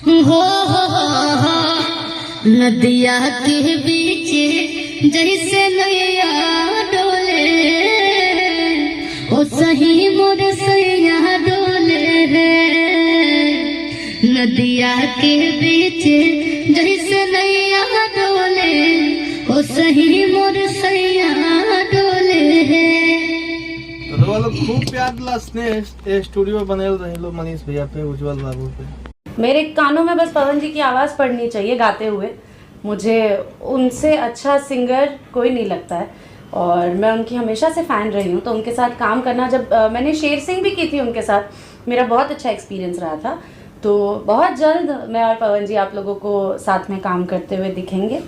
हो नदिया के बीच जैसे नैया डोले, ओ सही मोर सैया डोले है। नदिया के बीच जैसे नैया डोले, ओ सही मोर सैया डोले है। वालों खूब प्यार दिला स्नेह स्टूडियो बनेल रहे लो मनीष भैया पे, उज्जवल बाबू पे। मेरे कानों में बस पवन जी की आवाज़ पड़नी चाहिए गाते हुए। मुझे उनसे अच्छा सिंगर कोई नहीं लगता है और मैं उनकी हमेशा से फ़ैन रही हूँ। तो उनके साथ काम करना, जब मैंने शेर सिंह भी की थी उनके साथ, मेरा बहुत अच्छा एक्सपीरियंस रहा था। तो बहुत जल्द मैं और पवन जी आप लोगों को साथ में काम करते हुए दिखेंगे।